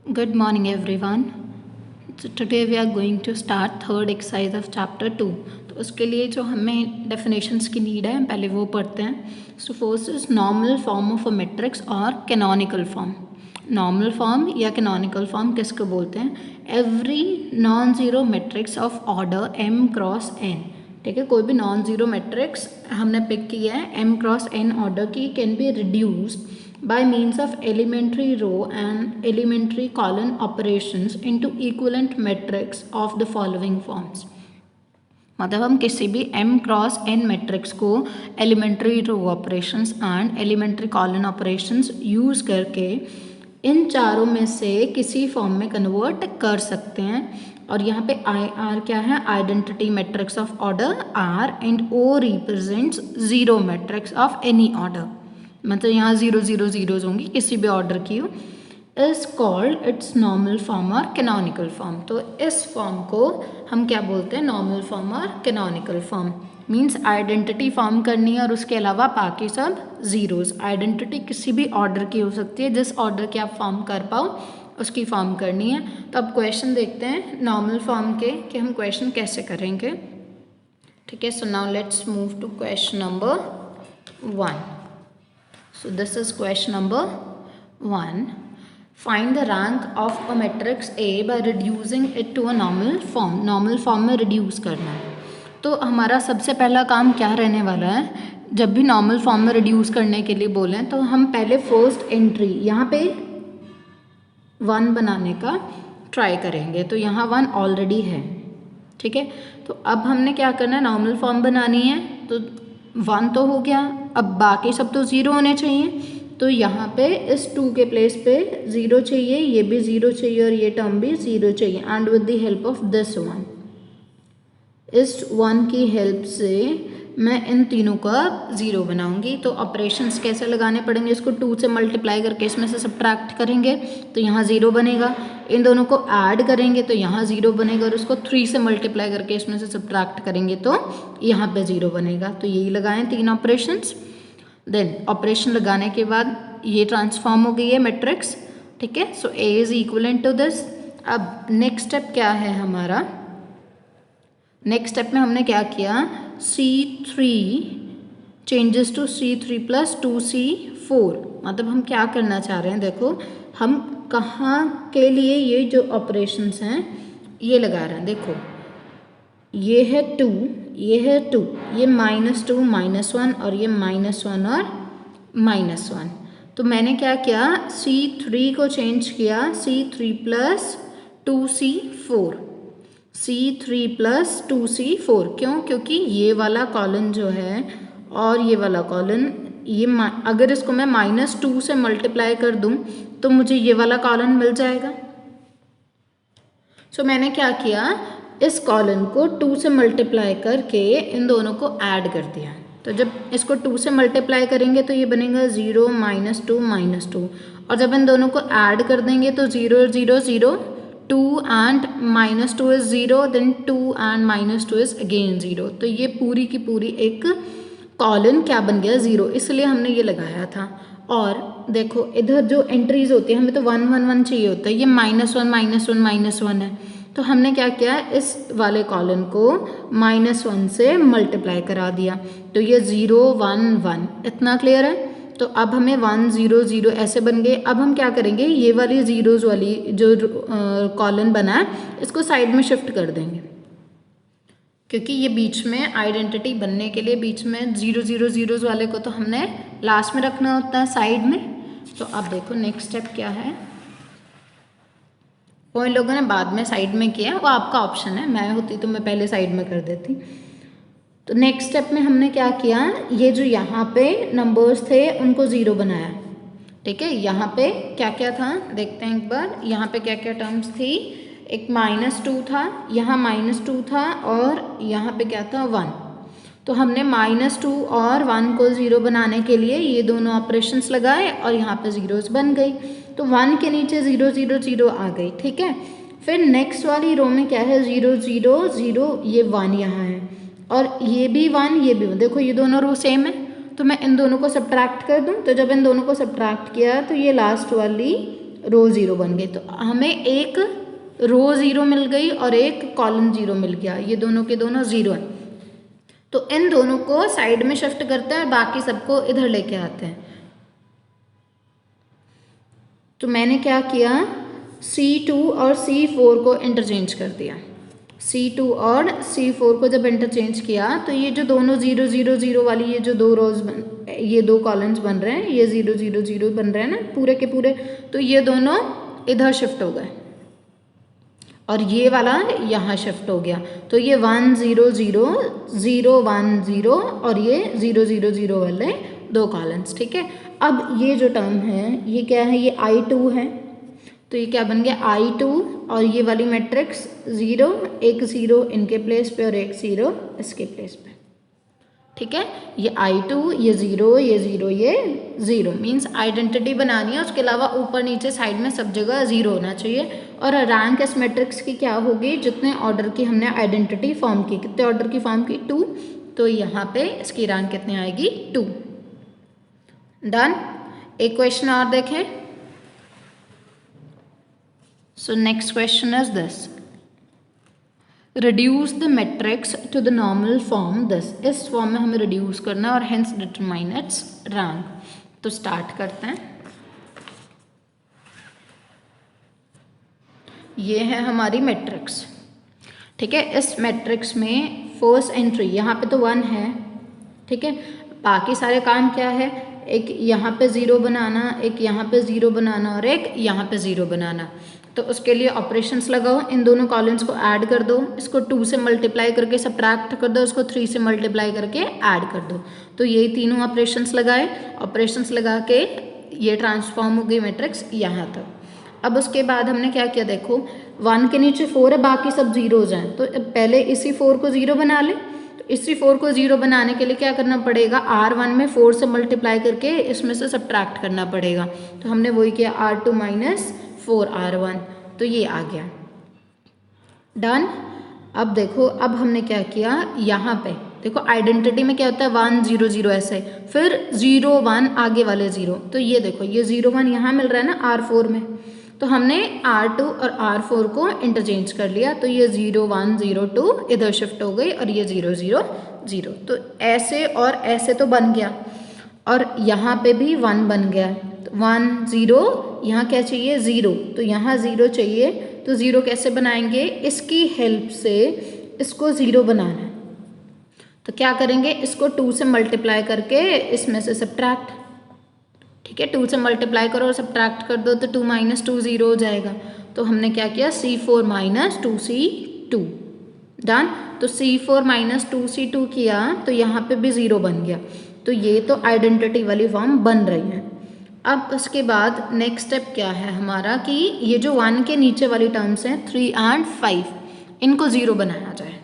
Good morning everyone. So today we are going to start third exercise of chapter 2. तो उसके लिए जो हमें definitions की need है पहले वो पढ़ते हैं. So first is normal form of a matrix और canonical form. Normal form या canonical form किसको बोलते हैं? Every non-zero matrix of order m cross n. ठीक है, कोई भी नॉन ज़ीरो मैट्रिक्स हमने पिक किया है m क्रॉस n ऑर्डर की can be reduced by means of elementary row and elementary column operations into equivalent matrix of the following forms. मतलब हम किसी भी m क्रॉस n मैट्रिक्स को elementary row operations and elementary column operations use करके इन चारों में से किसी फॉर्म में कन्वर्ट कर सकते हैं. और यहाँ पे आई आर क्या है? Identity matrix of order R and O represents zero matrix of any order. मतलब यहाँ जीरो जीरो जीरोज होंगी किसी भी ऑर्डर की हो. Is called its normal form और कैनोनिकल फॉर्म. तो इस फॉर्म को हम क्या बोलते हैं? नॉर्मल फॉर्म और canonical form. Means identity form करनी है और उसके अलावा बाकी सब जीरोज. आइडेंटिटी किसी भी ऑर्डर की हो सकती है, जिस ऑर्डर की आप फॉर्म कर पाओ उसकी फॉर्म करनी है. तो अब क्वेश्चन देखते हैं नॉर्मल फॉर्म के कि हम क्वेश्चन कैसे करेंगे. ठीक है, so now let's move to question number 1. So this is question number 1. Find the rank of a matrix A by reducing it to a normal form. Normal form में reduce करना है. तो हमारा सबसे पहला काम क्या रहने वाला है? जब भी नॉर्मल फॉर्म में रिड्यूस करने के लिए बोलें तो हम पहले फर्स्ट एंट्री यहाँ पे 1 बनाने का ट्राई करेंगे. तो यहाँ 1 ऑलरेडी है. ठीक है, तो अब हमने क्या करना है? नॉर्मल फॉर्म बनानी है. तो 1 तो हो गया, अब बाकी सब तो ज़ीरो होने चाहिए. तो यहाँ पे इस 2 के प्लेस पे 0 चाहिए, ये भी 0 चाहिए और ये टर्म भी 0 चाहिए. And with the help of this 1, इस 1 की हेल्प से मैं इन तीनों का 0 बनाऊंगी. तो ऑपरेशंस कैसे लगाने पड़ेंगे? इसको 2 से मल्टीप्लाई करके इसमें से सब्ट्रैक्ट करेंगे तो यहाँ 0 बनेगा. इन दोनों को ऐड करेंगे तो यहाँ 0 बनेगा और उसको 3 से मल्टीप्लाई करके इसमें से सब्ट्रैक्ट करेंगे तो यहाँ पे 0 बनेगा. तो यही लगाएं 3 ऑपरेशंस. देन ऑपरेशन लगाने के बाद ये ट्रांसफॉर्म हो गई है मैट्रिक्स. ठीक है, सो ए इज इक्वलेंट टू दिस. अब नेक्स्ट स्टेप क्या है हमारा? नेक्स्ट स्टेप में हमने क्या किया? C3 changes to C3 plus 2C4. मतलब हम क्या करना चाह रहे हैं? देखो हम कहाँ के लिए ये जो ऑपरेशंस हैं ये लगा रहे हैं. देखो ये है 2, ये है 2, ये -2 -1 और ये -1 और -1. तो मैंने क्या किया? C3 को चेंज किया C3 plus 2C4. C3 plus 2C4. क्यों? क्योंकि ये वाला कॉलन जो है और ये वाला कॉलन, ये अगर इसको मैं -2 से मल्टीप्लाई कर दूं तो मुझे ये वाला कॉलन मिल जाएगा. सो मैंने क्या किया? इस कॉलन को 2 से मल्टीप्लाई करके इन दोनों को ऐड कर दिया. तो जब इसको 2 से मल्टीप्लाई करेंगे तो ये बनेगा 0 -2 -2. और जब इन दोनों को ऐड कर देंगे तो 0 0 0, 2 and -2 is 0, then 2 and -2 is again 0. तो ये पूरी की पूरी एक कॉलन क्या बन गया? 0. इसलिए हमने ये लगाया था. और देखो इधर जो एंट्रीज होती है हमें तो 1 1 1 चाहिए होता है. ये -1 -1 है. तो हमने क्या किया? इस वाले कॉलन को -1 से मल्टीप्लाई करा दिया. तो ये 0 1 1. इतना क्लियर है? तो अब हमें 1 0 0 ऐसे बन गए. अब हम क्या करेंगे? ये वाली जीरोज वाली जो कॉलन बना है इसको साइड में शिफ्ट कर देंगे, क्योंकि ये बीच में आइडेंटिटी बनने के लिए बीच में 0 0 जीरोज वाले को तो हमने लास्ट में रखना होता है साइड में. तो अब देखो नेक्स्ट स्टेप क्या है. वो इन लोगों ने बाद में साइड में किया, वो आपका ऑप्शन है. मैं होती तो मैं पहले साइड में कर देती. तो नेक्स्ट स्टेप में हमने क्या किया? ये जो यहाँ पे नंबर्स थे उनको 0 बनाया. ठीक है, यहाँ पे क्या क्या था देखते हैं एक बार. यहाँ पे क्या क्या टर्म्स थी? एक -2 था, यहाँ -2 था और यहाँ पे क्या था? 1. तो हमने -2 और 1 को 0 बनाने के लिए ये दोनों ऑपरेशंस लगाए और यहाँ पे जीरोस बन गई. तो 1 के नीचे 0 0 0 आ गई. ठीक है, फिर नेक्स्ट वाली रो में क्या है? 0 0 0, ये 1 यहाँ है और ये भी 1 ये भी 1. देखो ये दोनों रो सेम है. तो मैं इन दोनों को सब्ट्रैक्ट कर दूं. तो जब इन दोनों को सब्ट्रैक्ट किया तो ये लास्ट वाली रो ज़ीरो बन गई। तो हमें एक रो ज़ीरो मिल गई और एक कॉलम ज़ीरो मिल गया, ये दोनों के दोनों ज़ीरो हैं। तो इन दोनों को साइड में शिफ्ट करते हैं, बाकी सबको इधर लेके आते हैं। तो मैंने क्या किया, C2 और C4 को इंटरचेंज कर दिया। C2 और C4 को जब इंटरचेंज किया तो ये जो दोनों 0 0 0 वाली ये जो दो रोज ये दो कॉलम्स बन रहे हैं, ये 0 0 0 बन रहे हैं ना पूरे के पूरे, तो ये दोनों इधर शिफ्ट हो गए और ये वाला यहाँ शिफ्ट हो गया। तो ये 1 0 0 0 1 0 और ये 0 0 0 वाले दो कॉलम्स, ठीक है। अब ये जो टर्म है ये क्या है, ये I2 है, तो ये क्या बन गया I2 और ये वाली मैट्रिक्स 0 एक 0 इनके प्लेस पे और एक 0 इसके प्लेस पे, ठीक है। ये I2 ये 0 ये 0 ये 0 मीन्स आइडेंटिटी बनानी है, उसके अलावा ऊपर नीचे साइड में सब जगह 0 होना चाहिए। और रैंक इस मैट्रिक्स की क्या होगी, जितने ऑर्डर की हमने आइडेंटिटी फॉर्म की, कितने ऑर्डर की फॉर्म की 2, तो यहाँ पे इसकी रैंक कितनी आएगी 2। डन। एक क्वेश्चन और देखें। So next question is this, reduce the matrix to the normal form this. इस फॉर्म में हमें रिड्यूस करना है और हेंस डिटरमाइन इट्स रैंक। तो स्टार्ट करते हैं। ये है हमारी मैट्रिक्स, ठीक है। इस मैट्रिक्स में फर्स्ट एंट्री यहाँ पे तो 1 है, ठीक है। बाकी सारे काम क्या है, एक यहाँ पे 0 बनाना, एक यहाँ पे 0 बनाना और एक यहाँ पे 0 बनाना। तो उसके लिए ऑपरेशंस लगाओ, इन दोनों कॉलम्स को ऐड कर दो, इसको 2 से मल्टीप्लाई करके सब्ट्रैक्ट कर दो, इसको 3 से मल्टीप्लाई करके ऐड कर दो। तो ये तीनों ऑपरेशंस लगाए, ऑपरेशंस लगा के ये ट्रांसफॉर्म हो गई मैट्रिक्स यहाँ तक। अब उसके बाद हमने क्या किया, देखो 1 के नीचे 4 है, बाकी सब 0 हो जाए, तो पहले इसी 4 को 0 बना ले। तो इसी 4 को 0 बनाने के लिए क्या करना पड़ेगा, R1 में 4 से मल्टीप्लाई करके इसमें से सब्ट्रैक्ट करना पड़ेगा। तो हमने वही किया, R2 माइनस 4R1, तो ये आ गया। डन। अब देखो, अब हमने क्या किया, यहाँ पे देखो आइडेंटिटी में क्या होता है 1 0 0 ऐसे, फिर 0 1 आगे वाले 0, तो ये देखो ये 0 1 यहाँ मिल रहा है ना R4 में, तो हमने R2 और R4 को इंटरचेंज कर लिया, तो ये 0 1 0 2 इधर शिफ्ट हो गई और ये 0 0 0, तो ऐसे और ऐसे तो बन गया। और यहाँ पे भी 1 बन गया, तो 1 0, यहाँ क्या चाहिए 0, तो यहाँ 0 चाहिए, तो 0 कैसे बनाएंगे, इसकी हेल्प से इसको 0 बनाना है। तो क्या करेंगे, इसको 2 से मल्टीप्लाई करके इसमें से सब्ट्रैक्ट, ठीक है। 2 से मल्टीप्लाई करो और सब्ट्रैक्ट कर दो, तो 2 माइनस 2 0 हो जाएगा। तो हमने क्या किया, C4 माइनस 2C2। डन। तो C4 माइनस 2C2 किया तो यहाँ पे भी 0 बन गया, तो ये तो आइडेंटिटी वाली फॉर्म बन रही है। अब उसके बाद नेक्स्ट स्टेप क्या है हमारा, कि ये जो 1 के नीचे वाली टर्म्स हैं 3 एंड 5, इनको 0 बनाया जाए।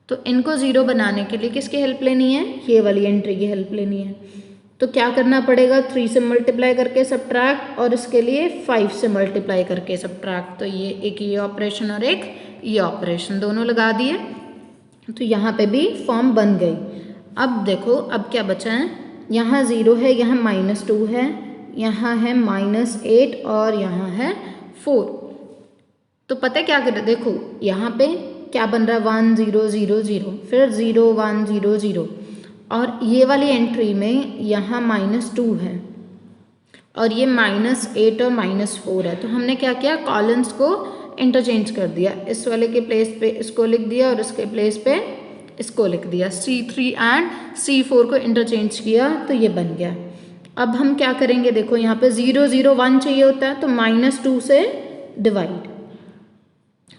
तो इनको 0 बनाने के लिए किसकी हेल्प लेनी है, ये वाली एंट्री की हेल्प लेनी है। तो क्या करना पड़ेगा, 3 से मल्टीप्लाई करके सब्ट्रैक्ट और इसके लिए 5 से मल्टीप्लाई करके सब्ट्रैक्ट, तो ये एक ये ऑपरेशन और एक ये ऑपरेशन दोनों लगा दिए, तो यहाँ पे भी फॉर्म बन गई। अब देखो अब क्या बचा है, यहाँ 0 है, यहाँ -2 है, यहाँ है -8 और यहाँ है 4। तो पता है क्या करें, देखो यहाँ पे क्या बन रहा है 1 0 0 0, फिर 0 1 0 0, और ये वाली एंट्री में यहाँ -2 है और ये -8 और -4 है। तो हमने क्या किया, कॉलम्स को इंटरचेंज कर दिया, इस वाले के प्लेस पे इसको लिख दिया और इसके प्लेस पे इसको लिख दिया, C3 एंड C4 को इंटरचेंज किया, तो ये बन गया। अब हम क्या करेंगे, देखो यहाँ पे 0 0 1 चाहिए होता है, तो -2 से डिवाइड,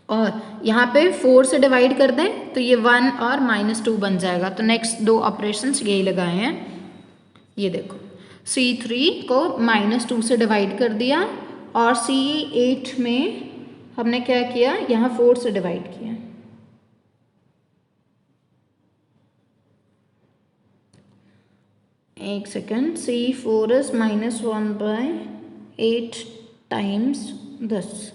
और यहाँ पे 4 से डिवाइड कर दें तो ये 1 और -2 बन जाएगा। तो नेक्स्ट दो ऑपरेशंस यही लगाए हैं। ये देखो C3 को -2 से डिवाइड कर दिया और C8 में हमने क्या किया, यहाँ 4 से डिवाइड किया। एक सेकेंड, C4 इज -1/8 टाइम्स 10।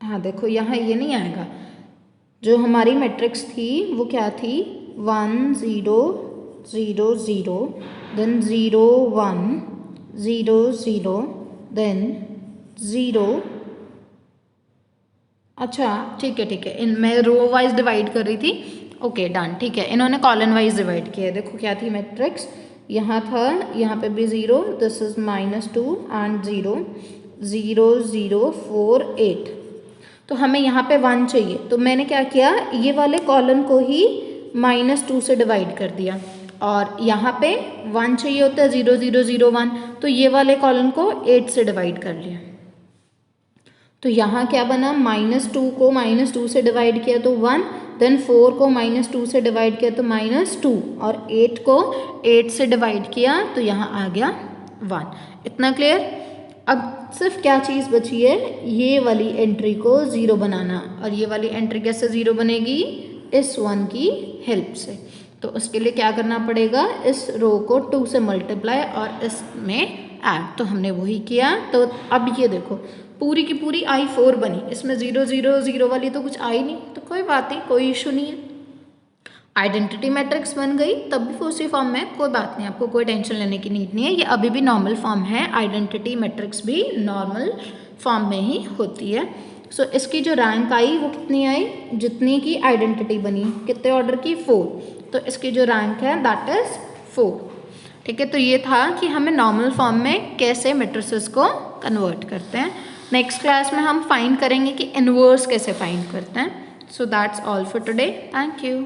हाँ देखो यहाँ ये नहीं आएगा, जो हमारी मैट्रिक्स थी वो क्या थी 1 0 0 0, then 0 1, 0 0, then 0। अच्छा ठीक है, इन मैं रो वाइज डिवाइड कर रही थी। ओके डन, ठीक है, इन्होंने कॉलन वाइज डिवाइड किया है। देखो क्या थी मैट्रिक्स, यहाँ था, यहाँ पे भी 0, दिस इज -2 एंड 0 0 0 4 8। तो हमें यहाँ पे 1 चाहिए, तो मैंने क्या किया, ये वाले कॉलन को ही -2 से डिवाइड कर दिया, और यहाँ पे 1 चाहिए होता है 0 0 0 1, तो ये वाले कॉलन को 8 से डिवाइड कर लिया। तो यहाँ क्या बना, -2 को -2 से डिवाइड किया तो 1, देन 4 को -2 से डिवाइड किया तो -2, और 8 को 8 से डिवाइड किया तो यहाँ आ गया 1। इतना क्लियर। अब सिर्फ क्या चीज़ बची है, ये वाली एंट्री को 0 बनाना, और ये वाली एंट्री कैसे 0 बनेगी, इस 1 की हेल्प से। तो उसके लिए क्या करना पड़ेगा, इस रो को 2 से मल्टीप्लाई और इसमें ऐड, तो हमने वही किया। तो अब ये देखो पूरी की पूरी I4 बनी, इसमें 0 0 0 वाली तो कुछ आई नहीं, तो कोई बात नहीं, कोई इशू नहीं है। आइडेंटिटी मैट्रिक्स बन गई, तब भी उसी फॉर्म में, कोई बात नहीं, आपको कोई टेंशन लेने की नीड नहीं है, ये अभी भी नॉर्मल फॉर्म है। आइडेंटिटी मैट्रिक्स भी नॉर्मल फॉर्म में ही होती है। सो इसकी जो रैंक आई वो कितनी आई, जितनी की आइडेंटिटी बनी, कितने ऑर्डर की, 4, तो इसकी जो रैंक है दैट इज 4। ठीक है, तो ये था कि हमें नॉर्मल फॉर्म में कैसे मैट्रिसेस को कन्वर्ट करते हैं। नेक्स्ट क्लास में हम फाइंड करेंगे कि इनवर्स कैसे फाइंड करते हैं। So that's all for today, thank you.